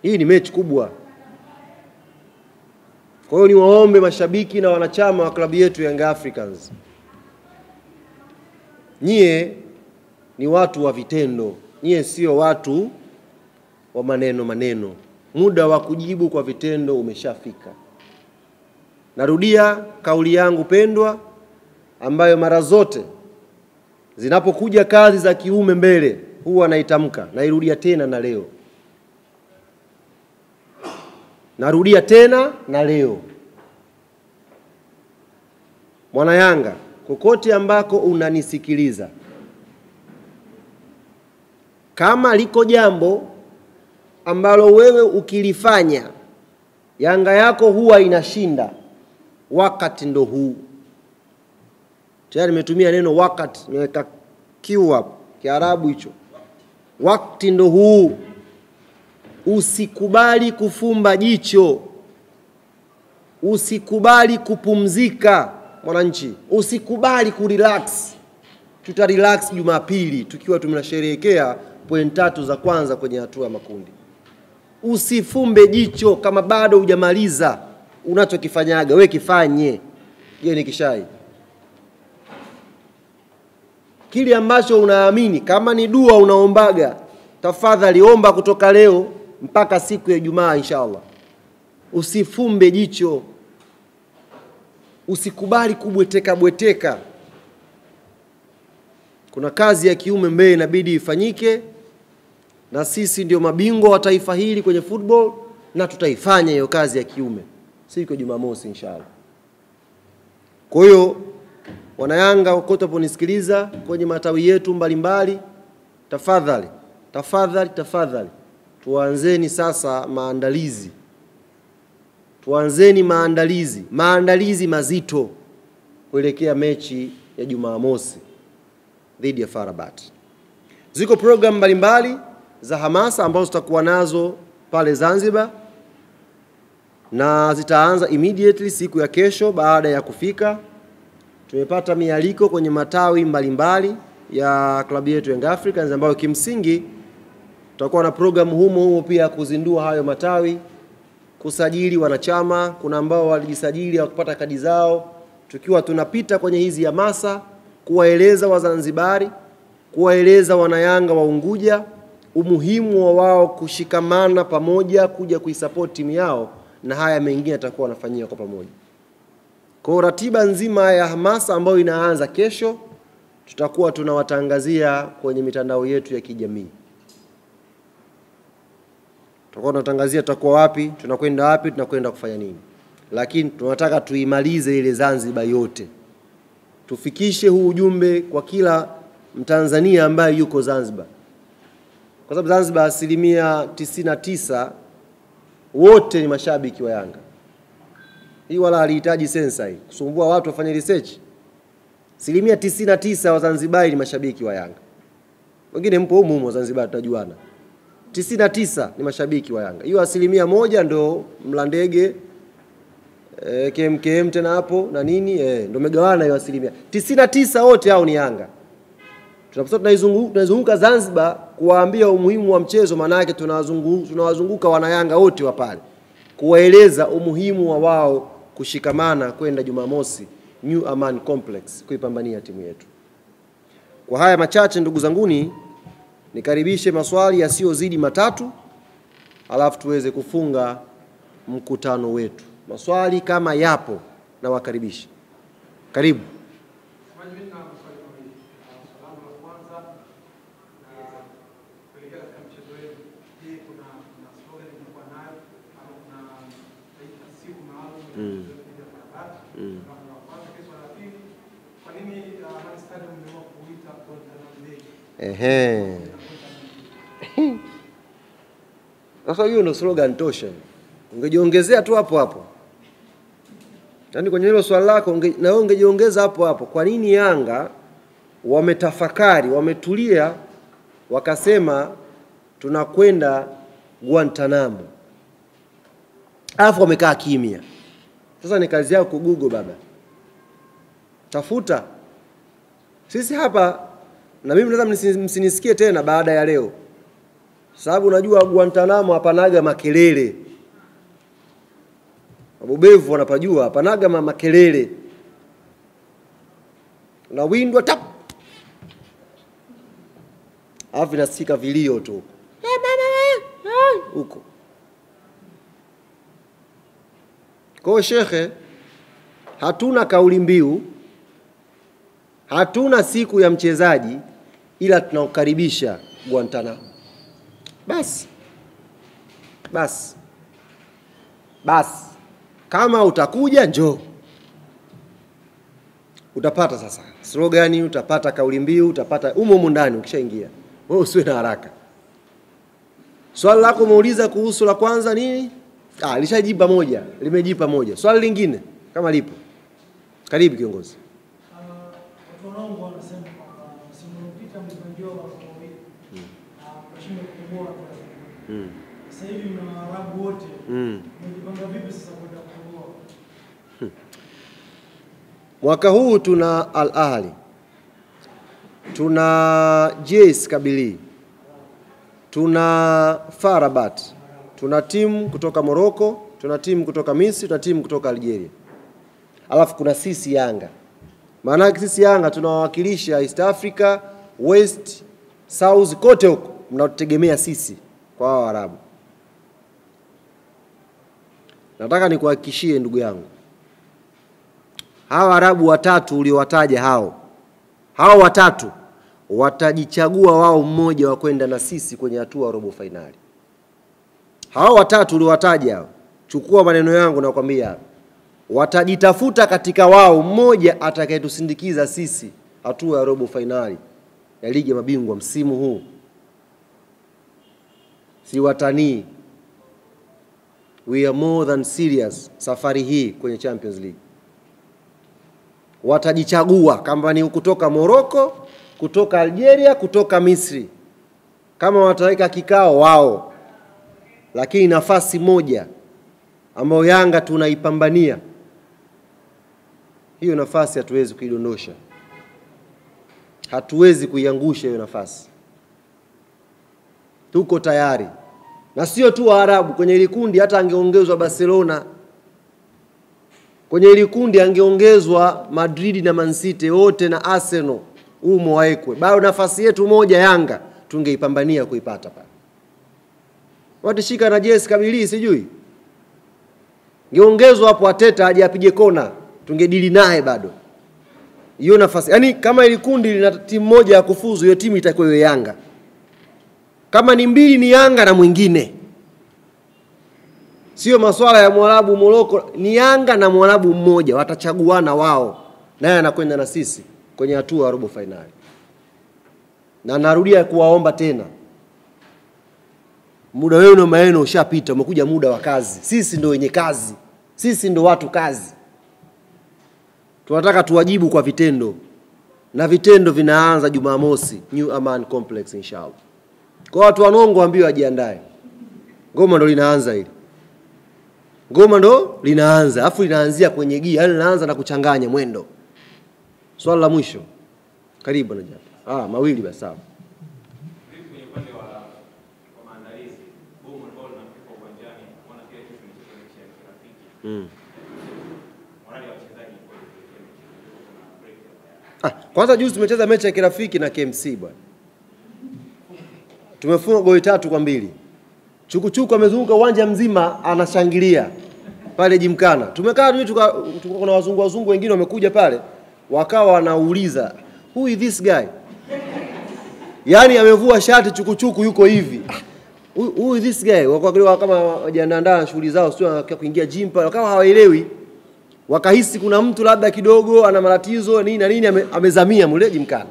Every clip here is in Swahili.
Hii ni mechi kubwa. Kwa hiyo niwaombe mashabiki na wanachama wa klabu yetu Young Africans, nyie ni watu wa vitendo, nyie sio watu wa maneno. Muda wa kujibu kwa vitendo umeshafika. Narudia kauli yangu pendwa ambayo mara zote zinapokuja kazi za kiume mbele huwa naitamka, nairudia tena na leo. Narudia tena na leo. Mwana Yanga, kokote ambako unanisikiliza, kama liko jambo ambalo wewe ukilifanya Yanga yako huwa inashinda, wakati ndo huu. Tayari nimetumia neno wakati, nimeweka kiu hapo, Kiarabu hicho. Wakati ndo huu. Usikubali kufumba jicho. Usikubali kupumzika mwananchi. Usikubali kurelax. Tutarelax Jumapili tukiwa tunasherehekea point 3 za kwanza kwenye hatua ya makundi. Usifumbe jicho kama bado hujamaliza unachokifanyaga, wewe kifanye. Yeye ni kishai. Kile ambacho unaamini, kama ni dua unaombaga, tafadhali omba kutoka leo mpaka siku ya Ijumaa inshallah. Usifumbe jicho. Usikubali kubweteka. Kuna kazi ya kiume mbele inabidi ifanyike, na sisi ndio mabingwa wa taifa hili kwenye football, na tutaifanya hiyo kazi ya kiume siku ya Jumamosi inshallah. Kwa hiyo wana Yanga wote ponisikiliza kwenye matawi yetu mbalimbali, tafadhali tuanzeni sasa maandalizi. Tuanzeni maandalizi mazito kuelekea mechi ya Jumamosi dhidi ya FAR Rabat. Ziko program mbalimbali za hamasa ambazo tutakuwa nazo pale Zanzibar, na zitaanza immediately siku ya kesho baada ya kufika. Tumepata mialiko kwenye matawi mbalimbali ya klabu yetu Young Africans, ambayo kimsingi tutakuwa na program humo pia kuzindua hayo matawi, kusajili wanachama. Kuna ambao walijisajili au kupata kadi zao, tukiwa tunapita kwenye hizi hamasa kuwaeleza Wazanzibari, kuwaeleza wanayanga wa Unguja umuhimu wa wao kushikamana pamoja kuja kuisupport timu yao, na haya mengine yatakuwa yanafanyika kwa pamoja. Kwa ratiba nzima ya hamasa ambayo inaanza kesho, tutakuwa tunawatangazia kwenye mitandao yetu ya kijamii. Tutakuwa tunatangazia tutakuwa wapi, tunakwenda wapi, tunakwenda kufanya nini. Lakini tunataka tuimalize ile Zanzibar yote. Tufikishe huu ujumbe kwa kila Mtanzania ambaye yuko Zanzibar. Kwa sababu Zanzibar 99% wote ni mashabiki wa Yanga. Hii wala halihitaji sensa hii kusumbua watu wafanye research. 99% wa Zanzibar ni mashabiki wa Yanga. Wengine mpo humu Zanzibar tutajuana. 99 ni mashabiki wa Yanga. Hiyo 1% ndo Mlandege, KMKM tena hapo na nini, ndo megawana hiyo 1%. 99 wote hao ni Yanga. Tunazunguka Zanzibar kuwaambia umuhimu wa mchezo, maana yake tunawazunguka wana Yanga wote wa pale, kuwaeleza umuhimu wa wao kushikamana kwenda Jumamosi New Aman Complex kuipambania timu yetu. Kwa haya machache ndugu zanguni, nikaribishe maswali yasiyozidi 3, alafu tuweze kufunga mkutano wetu. Maswali kama yapo na wakaribisha. Karibu. Sasa hiyo ndio slogan tosha. Ungejiongezea tu hapo. Yaani kwenye hilo swali lako na wewe ungejiongeza hapo. Kwa nini Yanga wametafakari, wametulia, wakasema tunakwenda Guantanamo, alafu wamekaa kimya? Sasa ni kazi yako Google baba. Tafuta. Sisi hapa, na mimi naweza msinisikie tena baada ya leo. Sababu unajua Guantanamo hapanaga makelele. Wabobevu wanapajua hapanaga makelele. Na windwa tap. Alafu inasikika vilio tu. Huko. Kwa shekhe, hatuna kauli mbiu, hatuna siku ya mchezaji, ila tunaukaribisha Guantanamo. Bas. Kama utakuja njoo. Utapata sasa slogani, utapata kauli mbiu, utapata humo ndani ukishaingia. Wewe usiwe na haraka. Swali lako muuliza kuhusu la kwanza nini? Lishajipa moja, limejipa moja. Swali lingine kama lipo. Karibu kiongozi. Watu wangu wanasema kwamba msimu uliopita mlifanikiwa kwa wawili. Mashindano kubwa kwa. Sasa hivi mna Waarabu wote. Mmejipanga vipi sasa kwenda kuoa? Mwaka huu tuna Al Ahly. Tuna JS Kabylie. Tuna FAR Rabat. Tuna timu kutoka Morocco, tuna timu kutoka Misri, tuna timu kutoka Algeria. Alafu kuna sisi Yanga. Maana sisi Yanga tunawakilisha East Africa, West, South, kote huko. Mnatutegemea sisi kwa hao Waarabu. Nataka nikuhakikishie ndugu yangu. Hao Waarabu watatu uliowataja hao watatu watajichagua wao mmoja wa kwenda na sisi kwenye hatua robo finali. Hao watatu uliowataja hao, chukua maneno yangu na kukwambia, watajitafuta katika wao mmoja atakayetusindikiza sisi hatua ya robo finali ya ligi ya mabingwa msimu huu. Si watanii. We are more than serious safari hii kwenye Champions League. Watajichagua kama ni kutoka Morocco, kutoka Algeria, kutoka Misri. Kama wataweka kikao wao. Lakini nafasi moja ambayo Yanga tunaipambania, hiyo nafasi hatuwezi kuidondosha. Hatuwezi kuiangusha hiyo nafasi. Tuko tayari. Na sio tu Waarabu, kwenye ile kundi hata angeongezwa Barcelona. Kwenye ile kundi angeongezwa Madrid na Man City wote na Arsenal umo waekwe. Bado nafasi yetu moja Yanga tungeipambania kuipata pale. Watashika na JS Kabylie sijui. Ngeongezwa hapo Ateta aje apige kona, tungedili naye bado. Hiyo nafasi. Yaani kama ile kundi lina timu moja ya kufuzu, hiyo timu itakuwa Yanga. Kama ni mbili ni Yanga na mwingine. Sio masuala ya Mwarabu Morocco, ni Yanga na Mwarabu mmoja watachaguana wao. Naye anakwenda na sisi kwenye hatua ya robo finali. Na narudia kuwaomba tena. Muda wenu maeno ushapita, umekuja muda wa kazi. Sisi ndio wenye kazi. Sisi ndio watu kazi. Tunataka tuwajibu kwa vitendo. Na vitendo vinaanza Jumamosi, New Aman Complex inshallah. Kwa watu wanongo waambiwe wajiandae. Ngoma ndo linaanza hili. Ngoma ndo linaanza, alafu linaanzia kwenye gia, yani linaanza na kuchanganya mwendo. Swali la mwisho. Karibu na japo. Mawili basi sawa. Kwenye upande wa maandalizi, bomu ambao linapigwa uwanjani, unaona kile kitu kinachotoka mechi ya kirafiki. Morali ya wachezaji kwa kwanza juzi tumecheza mechi ya kirafiki na KMC bwana. Tumefunga goli 3-2. Chukuchuku amezunguka uwanja mzima anashangilia pale Jimkana. Tumekaa tuko kuna wazungu wengine wamekuja pale, wakawa wanauliza, who is this guy? Yaani amevua shati chukuchuku yuko hivi. Who is this guy? Wakawa kama wajiandaa na shughuli zao, sio kuingia gym pale, wakawa hawaelewi. Wakahisi kuna mtu labda kidogo ana matatizo nini na nini amezamia mule Jimkana.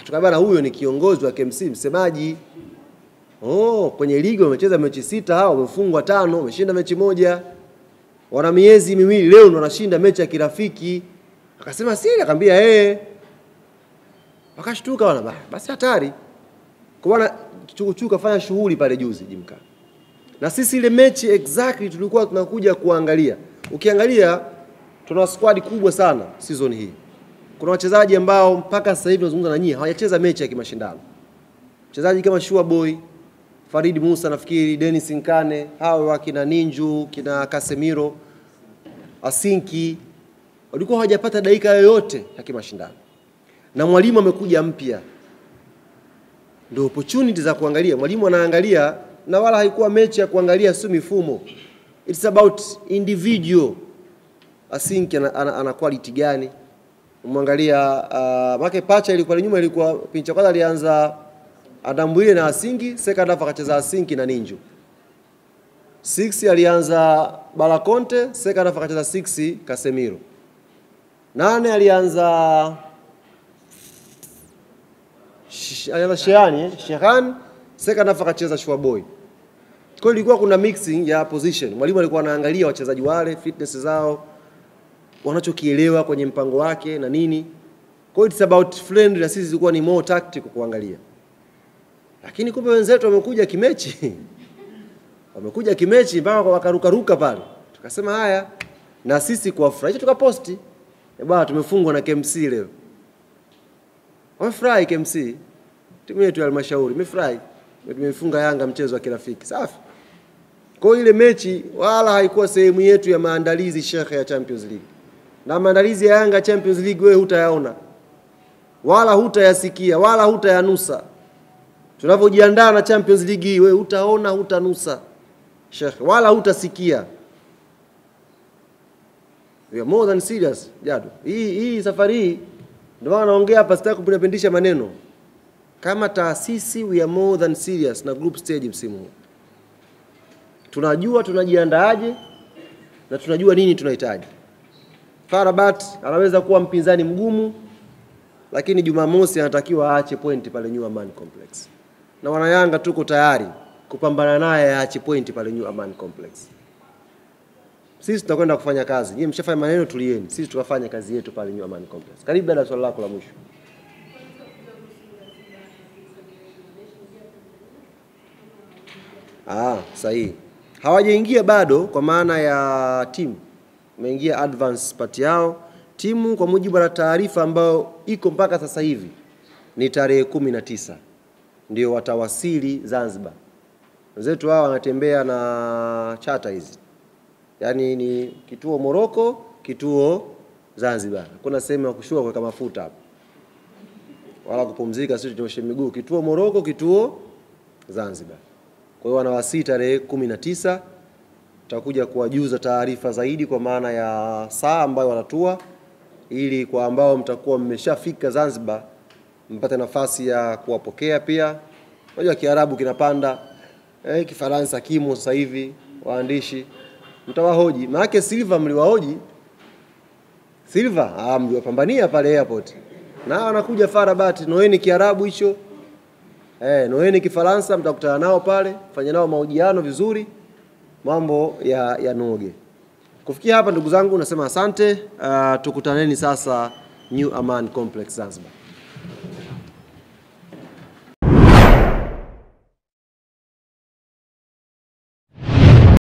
Tukabana huyo ni kiongozi wa KMC, msemaji. Kwenye ligi wamecheza mechi 6, hao wamefungwa 5, wameshinda mechi 1. Wana miezi miwili, leo ndo wanashinda mechi ya kirafiki. Akasema siri, akamwambia wakashtuka wana basi hatari. Kwa bwana chukuchuka fanya shughuli pale juzi Jimkana. Na sisi ile mechi exactly tulikuwa tunakuja kuangalia. Ukiangalia tuna squad kubwa sana season hii. Kuna wachezaji ambao mpaka sasa hivi tunazungumza na nyinyi hawajacheza mechi ya kimashindano. Mchezaji kama Shua Boy, Farid Musa nafikiri, Dennis Nkane, hao wakina Ninju, kina Casemiro, Asinki walikuwa hawajapata dakika yoyote ya kimashindano. Na mwalimu amekuja mpya. Ndio opportunity za kuangalia. Mwalimu anaangalia, na wala haikuwa mechi ya kuangalia si mifumo. It's about individual. Asinki ana quality gani? Umwangalia make pacha ilikuwa nyuma, ilikuwa pincha kwanza alianza Adambwile na Asinki, second half akacheza Asinki na Ninju. 6 alianza Balakonte, second half akacheza 6 Casemiro. 8 alianza Shehan, second half akacheza Shuaboy. Kwa hiyo ilikuwa kuna mixing ya position. Mwalimu alikuwa anaangalia wachezaji wale, fitness zao, wanachokielewa kwenye mpango wake na nini. Kwa hiyo it's about friendly, na sisi tulikuwa ni more tactical kuangalia. Lakini kumbe wenzetu wamekuja kimechi. Wamekuja kimechi mpaka wakaruka pale. Tukasema haya, na sisi kuwafurahisha tukaposti. Bwana tumefungwa na KMC leo. Wamefurahi KMC. Timu yetu ya Halmashauri imefurahi. Tumefunga Yanga mchezo wa kirafiki. Safi. Kwa ile mechi wala haikuwa sehemu yetu ya maandalizi shekhe ya Champions League. Na maandalizi ya Yanga Champions League wewe hutayaona. Wala hutayasikia, wala hutayanusa. Tunapojiandaa na Champions League hii wewe utaona, hutanusa. Shekhe, wala hutasikia. We are more than serious, Jadu. Hii safari hii ndio maana naongea hapa, sitaki kupindisha maneno. Kama taasisi we are more than serious na group stage msimu huu. Tunajua tunajiandaaje na tunajua nini tunahitaji. FAR Rabat anaweza kuwa mpinzani mgumu, lakini Jumamosi anatakiwa aache pointi pale New Aman Complex. Na wana Yanga tuko tayari kupambana naye aache pointi pale New Aman Complex. Sisi tutakwenda kufanya kazi. Nyinyi mshafanya maneno, tulieni. Sisi tukafanya kazi yetu pale New Aman Complex. Karibu dada, swali lako la mwisho. Sahihi. Hawajaingia bado kwa maana ya timu. Wameingia advance part yao. Timu kwa mujibu wa taarifa ambayo iko mpaka sasa hivi ni tarehe 19 ndio watawasili Zanzibar. Wenzetu hao wanatembea na chata hizi. Yaani ni kituo Morocco, kituo Zanzibar. Hakuna sehemu ya kushuka kuweka mafuta hapo. Wala kupumzika, sisi tunyoshe miguu. Kituo Morocco, kituo Zanzibar. Kwa hiyo wanawasili tarehe 19. Tutakuja kuwajuza taarifa zaidi kwa maana ya saa ambayo wanatua, ili kwa ambao mtakuwa mmeshafika Zanzibar mpate nafasi ya kuwapokea pia. Unajua Kiarabu kinapanda, Kifaransa kimo sasa hivi, waandishi mtawahoji. Maana Silva mliwahoji. Silva mliwapambania pale airport. Na wanakuja FAR Rabat, noeni Kiarabu hicho. Noeni Kifaransa, mtakutana nao pale, fanya nao mahojiano vizuri, mambo ya noge. Kufikia hapa ndugu zangu nasema asante. Tukutaneni sasa New Aman Complex Zanzibar.